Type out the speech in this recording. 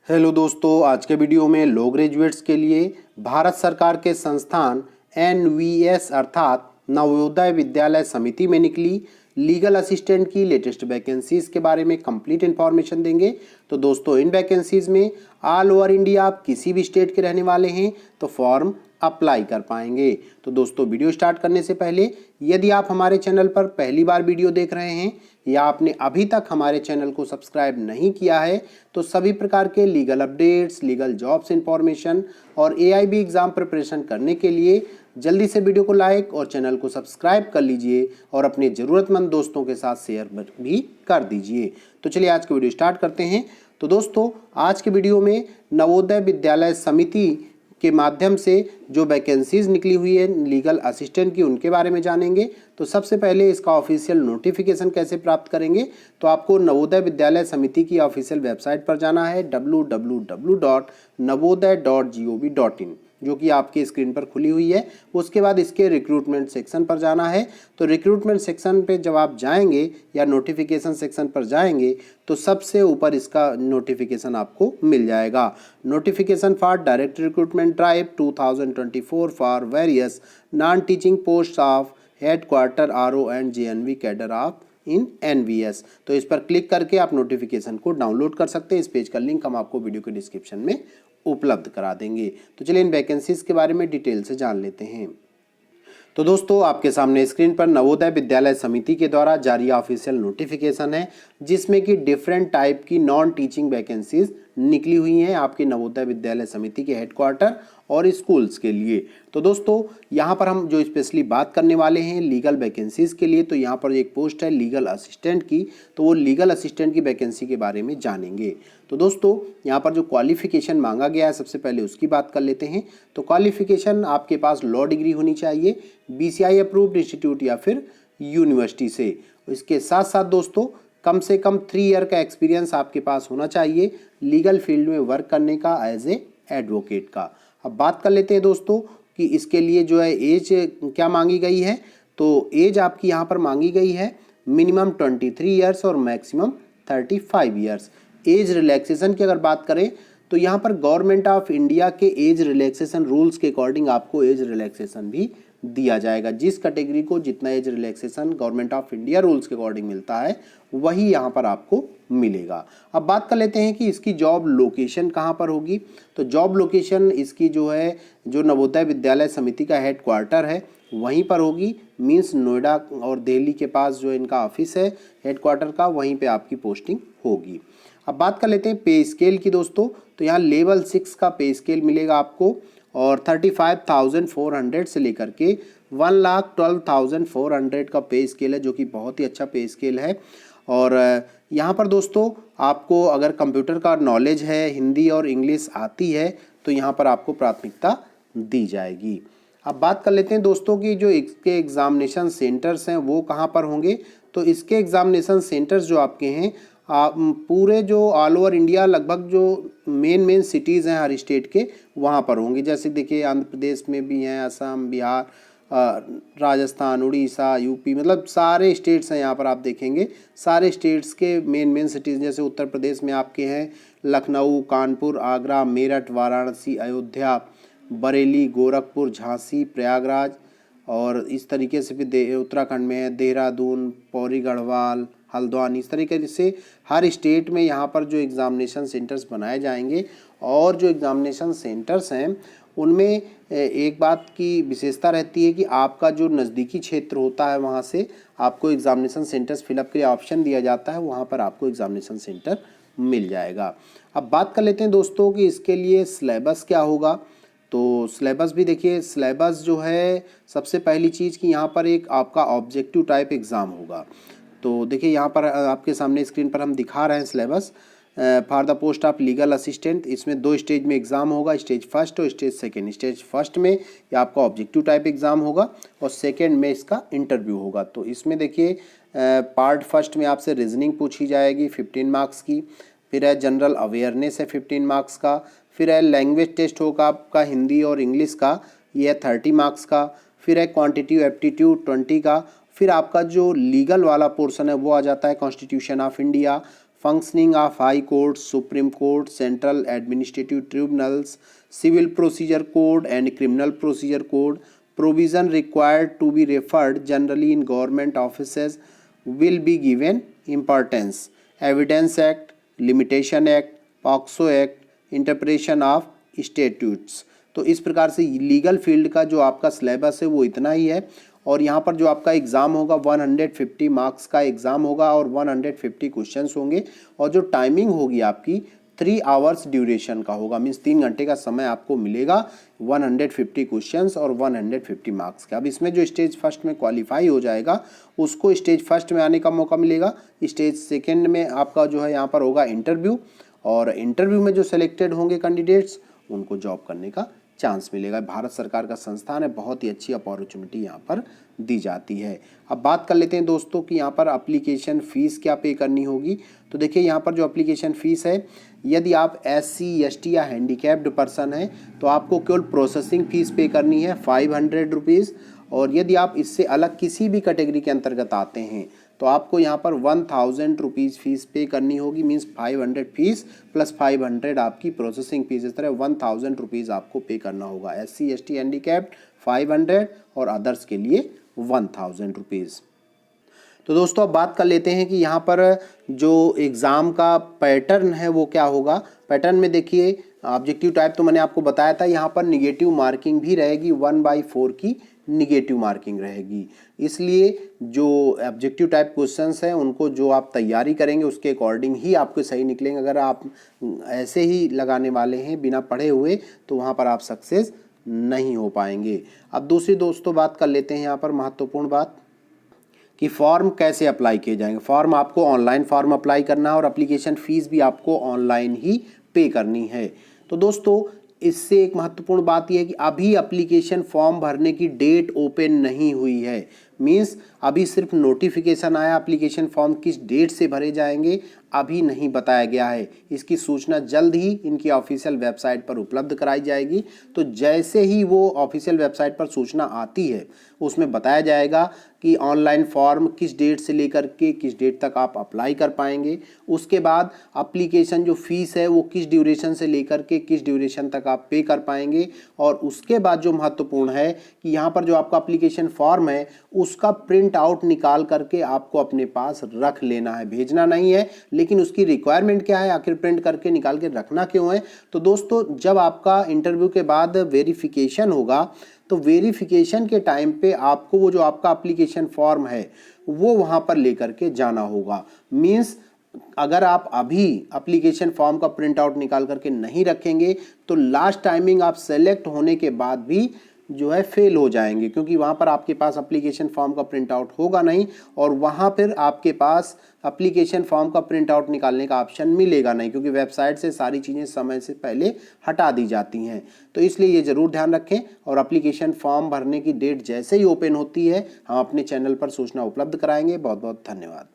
Hello दोस्तों, आज के वीडियो में लो ग्रेजुएट्स के लिए भारत सरकार के संस्थान एनवीएस अर्थात नवोदय विद्यालय समिति में निकली लीगल असिस्टेंट की लेटेस्ट वैकेंसीज के बारे में कंप्लीट इन्फॉर्मेशन देंगे। तो दोस्तों, इन वैकेंसीज में ऑल ओवर इंडिया आप किसी भी स्टेट के रहने वाले हैं तो फॉर्म अप्लाई कर पाएंगे। तो दोस्तों, वीडियो स्टार्ट करने से पहले यदि आप हमारे चैनल पर पहली बार वीडियो देख रहे हैं या आपने अभी तक हमारे चैनल को सब्सक्राइब नहीं किया है तो सभी प्रकार के legal updates, legal jobs information और एआईबी एग्जाम प्रिपरेशन करने के लिए जल्दी से वीडियो को लाइक और चैनल को सब्सक्राइब कर लीजिए और अपने ज़रूरतमंद दोस्तों के साथ शेयर भी कर दीजिए। तो चलिए आज की वीडियो स्टार्ट करते हैं। तो दोस्तों, आज के वीडियो में नवोदय विद्यालय समिति के माध्यम से जो वैकेंसीज निकली हुई है लीगल असिस्टेंट की, उनके बारे में जानेंगे। तो सबसे पहले इसका ऑफिशियल नोटिफिकेशन कैसे प्राप्त करेंगे, तो आपको नवोदय विद्यालय समिति की ऑफिशियल वेबसाइट पर जाना है www.navodaya.gov.in, जो कि आपके स्क्रीन पर खुली हुई है। उसके बाद इसके रिक्रूटमेंट सेक्शन पर जाना है। तो रिक्रूटमेंट सेक्शन पे जब आप जाएंगे या नोटिफिकेशन सेक्शन पर जाएंगे तो सबसे ऊपर इसका नोटिफिकेशन आपको मिल जाएगा। Notification for direct recruitment drive 2024 for various non teaching post of headquarter RO and JNV cadre of in NVS. तो इस पर क्लिक करके आप नोटिफिकेशन को डाउनलोड कर सकते हैं। इस पेज का लिंक हम आपको वीडियो के डिस्क्रिप्शन में उपलब्ध करा देंगे। तो चलिए इन वैकेंसीज के बारे में डिटेल से जान लेते हैं। तो दोस्तों, आपके सामने स्क्रीन पर नवोदय विद्यालय समिति के द्वारा जारी ऑफिशियल नोटिफिकेशन है, जिसमें कि डिफरेंट टाइप की नॉन टीचिंग वैकेंसीज निकली हुई हैं आपके नवोदय विद्यालय समिति के हेडक्वार्टर और स्कूल्स के लिए। तो दोस्तों, यहाँ पर हम जो स्पेशली बात करने वाले हैं लीगल वैकेंसीज के लिए, तो यहाँ पर एक पोस्ट है लीगल असिस्टेंट की, तो वो लीगल असिस्टेंट की वैकेंसी के बारे में जानेंगे। तो दोस्तों, यहाँ पर जो क्वालिफिकेशन मांगा गया है सबसे पहले उसकी बात कर लेते हैं। तो क्वालिफिकेशन आपके पास लॉ डिग्री होनी चाहिए बीसीआई अप्रूव्ड इंस्टीट्यूट या फिर यूनिवर्सिटी से। इसके साथ साथ दोस्तों, कम से कम 3 ईयर का एक्सपीरियंस आपके पास होना चाहिए लीगल फील्ड में वर्क करने का एज ए एडवोकेट का। अब बात कर लेते हैं दोस्तों कि इसके लिए जो है एज क्या मांगी गई है। तो एज आपकी यहाँ पर मांगी गई है मिनिमम 23 ईयर्स और मैक्सिमम 35 ईयर्स। एज रिलैक्सेशन की अगर बात करें तो यहाँ पर गवर्नमेंट ऑफ इंडिया के एज रिलैक्सेशन रूल्स के अकॉर्डिंग आपको एज रिलैक्सेशन भी दिया जाएगा। जिस कैटेगरी को जितना age relaxation government of India rules के अकॉर्डिंग मिलता है वही यहाँ पर आपको मिलेगा। अब बात कर लेते हैं कि इसकी जॉब लोकेशन कहाँ पर होगी। तो जॉब लोकेशन इसकी जो है, जो नवोदय विद्यालय समिति का हेडक्वार्टर है वहीं पर होगी। मीन्स नोएडा और दिल्ली के पास जो इनका ऑफिस है हेडक्वार्टर का, वहीं पर आपकी पोस्टिंग होगी। अब बात कर लेते हैं पे स्केल की दोस्तों। तो यहाँ लेवल 6 का पे स्केल मिलेगा आपको और 35,400 से लेकर के 1,12,400 का पे स्केल है, जो कि बहुत ही अच्छा पे स्केल है। और यहाँ पर दोस्तों, आपको अगर कंप्यूटर का नॉलेज है, हिंदी और इंग्लिश आती है, तो यहाँ पर आपको प्राथमिकता दी जाएगी। अब बात कर लेते हैं दोस्तों कि जो इसके एग्ज़ामिनेशन सेंटर्स हैं वो कहाँ पर होंगे। तो इसके एग्ज़ामिनेशन सेंटर्स जो आपके हैं पूरे जो ऑल ओवर इंडिया लगभग जो मेन सिटीज़ हैं हर स्टेट के वहाँ पर होंगे। जैसे देखिए आंध्र प्रदेश में भी हैं, असम, बिहार, राजस्थान, उड़ीसा, यूपी, मतलब सारे स्टेट्स हैं यहाँ पर आप देखेंगे। सारे स्टेट्स के मेन सिटीज़, जैसे उत्तर प्रदेश में आपके हैं लखनऊ, कानपुर, आगरा, मेरठ, वाराणसी, अयोध्या, बरेली, गोरखपुर, झांसी, प्रयागराज, और इस तरीके से भी उत्तराखंड में है देहरादून, पौड़ी गढ़वाल, हल्द्वानी। इस तरीके से हर स्टेट में यहाँ पर जो एग्ज़ामिनेशन सेंटर्स बनाए जाएंगे। और जो एग्ज़ामिनेशन सेंटर्स हैं उनमें एक बात की विशेषता रहती है कि आपका जो नज़दीकी क्षेत्र होता है वहाँ से आपको एग्ज़ामिनेशन सेंटर्स फिलअप के लिए ऑप्शन दिया जाता है, वहाँ पर आपको एग्ज़ामिनेशन सेंटर मिल जाएगा। अब बात कर लेते हैं दोस्तों कि इसके लिए सिलेबस क्या होगा। तो सिलेबस भी देखिए, सिलेबस जो है सबसे पहली चीज़ कि यहाँ पर एक आपका ऑब्जेक्टिव टाइप एग्ज़ाम होगा। तो देखिए यहाँ पर आपके सामने स्क्रीन पर हम दिखा रहे हैं syllabus for the post of legal assistant. इसमें 2 स्टेज में एग्ज़ाम होगा, स्टेज फर्स्ट और स्टेज सेकेंड। स्टेज फर्स्ट में ये आपका ऑब्जेक्टिव टाइप एग्ज़ाम होगा और सेकेंड में इसका इंटरव्यू होगा। तो इसमें देखिए पार्ट फर्स्ट में आपसे रीजनिंग पूछी जाएगी 15 मार्क्स की, फिर है जनरल अवेयरनेस है 15 मार्क्स का, फिर है लैंग्वेज टेस्ट होगा आपका हिंदी और इंग्लिश का, ये है 30 मार्क्स का, फिर है क्वांटिटिव एप्टीट्यूड 20 का, फिर आपका जो लीगल वाला पोर्शन है वो आ जाता है constitution of India, functioning of high courts, Supreme Court, central administrative tribunals, civil procedure code and criminal procedure code, provision required to be referred generally in government offices will be given importance. Evidence Act, Limitation Act, POCSO Act, interpretation of statutes. तो इस प्रकार से legal field का जो आपका syllabus है वो इतना ही है। और यहाँ पर जो आपका एग्ज़ाम होगा 150 मार्क्स का एग्ज़ाम होगा और 150 क्वेश्चंस होंगे और जो टाइमिंग होगी आपकी 3 आवर्स ड्यूरेशन का होगा, मीन्स 3 घंटे का समय आपको मिलेगा 150 क्वेश्चंस और 150 मार्क्स का। अब इसमें जो स्टेज फर्स्ट में क्वालिफाई हो जाएगा उसको स्टेज फर्स्ट में आने का मौका मिलेगा। स्टेज सेकेंड में आपका जो है यहाँ पर होगा इंटरव्यू और इंटरव्यू में जो सिलेक्टेड होंगे कैंडिडेट्स उनको जॉब करने का चांस मिलेगा। भारत सरकार का संस्थान है, बहुत ही अच्छी अपॉर्चुनिटी यहाँ पर दी जाती है। अब बात कर लेते हैं दोस्तों कि यहाँ पर एप्लीकेशन फ़ीस क्या पे करनी होगी। तो देखिए यहाँ पर जो एप्लीकेशन फ़ीस है, यदि आप SC ST या हैंडीकैप्ड पर्सन हैं तो आपको केवल प्रोसेसिंग फ़ीस पे करनी है 500 रुपीज़। और यदि आप इससे अलग किसी भी कैटेगरी के अंतर्गत आते हैं तो आपको यहाँ पर 1000 रुपीज़ फीस पे करनी होगी, मीन्स 500 फीस प्लस 500 आपकी प्रोसेसिंग फीस, इस तरह 1000 रुपीज़ आपको पे करना होगा। SC ST हैंडीकैप्ड 500 और अदर्स के लिए 1000 रुपीज़। तो दोस्तों अब बात कर लेते हैं कि यहाँ पर जो एग्ज़ाम का पैटर्न है वो क्या होगा। पैटर्न में देखिए ऑब्जेक्टिव टाइप तो मैंने आपको बताया था, यहाँ पर निगेटिव मार्किंग भी रहेगी, 1/4 की निगेटिव मार्किंग रहेगी। इसलिए जो ऑब्जेक्टिव टाइप क्वेश्चंस हैं उनको जो आप तैयारी करेंगे उसके अकॉर्डिंग ही आपको सही निकलेंगे। अगर आप ऐसे ही लगाने वाले हैं बिना पढ़े हुए तो वहाँ पर आप सक्सेस नहीं हो पाएंगे। अब दूसरी दोस्तों बात कर लेते हैं यहाँ पर महत्वपूर्ण बात कि फॉर्म कैसे अप्लाई किए जाएंगे। फॉर्म आपको ऑनलाइन फॉर्म अप्लाई करना है और एप्लीकेशन फ़ीस भी आपको ऑनलाइन ही पे करनी है। तो दोस्तों इससे एक महत्वपूर्ण बात यह है कि अभी एप्लीकेशन फॉर्म भरने की डेट ओपन नहीं हुई है, मीन्स अभी सिर्फ नोटिफिकेशन आया, एप्लीकेशन फॉर्म किस डेट से भरे जाएंगे अभी नहीं बताया गया है। इसकी सूचना जल्द ही इनकी ऑफिशियल वेबसाइट पर उपलब्ध कराई जाएगी। तो जैसे ही वो ऑफिशियल वेबसाइट पर सूचना आती है उसमें बताया जाएगा कि ऑनलाइन फॉर्म किस डेट से लेकर के किस डेट तक आप अप्लाई कर पाएंगे। उसके बाद एप्लीकेशन जो फ़ीस है वो किस ड्यूरेशन से लेकर के किस ड्यूरेशन तक आप पे कर पाएंगे। और उसके बाद जो महत्वपूर्ण है कि यहाँ पर जो आपका एप्लीकेशन फॉर्म है उसका प्रिंट आउट निकाल करके आपको अपने पास रख लेना है, भेजना नहीं है। लेकिन उसकी रिक्वायरमेंट क्या है, आखिर प्रिंट करके निकाल के रखना क्यों है। तो दोस्तों जब आपका इंटरव्यू के बाद वेरिफिकेशन होगा तो वेरिफिकेशन के टाइम पे आपको वो जो आपका एप्लीकेशन फॉर्म है वो वहाँ पर लेकर के जाना होगा। मीन्स अगर आप अभी एप्लीकेशन फॉर्म का प्रिंट आउट निकाल करके नहीं रखेंगे तो लास्ट टाइमिंग आप सेलेक्ट होने के बाद भी जो है फेल हो जाएंगे, क्योंकि वहाँ पर आपके पास एप्लीकेशन फॉर्म का प्रिंट आउट होगा नहीं और वहाँ फिर आपके पास एप्लीकेशन फॉर्म का प्रिंट आउट निकालने का ऑप्शन मिलेगा नहीं, क्योंकि वेबसाइट से सारी चीज़ें समय से पहले हटा दी जाती हैं। तो इसलिए ये ज़रूर ध्यान रखें और एप्लीकेशन फॉर्म भरने की डेट जैसे ही ओपन होती है हम अपने चैनल पर सूचना उपलब्ध कराएंगे। बहुत बहुत धन्यवाद।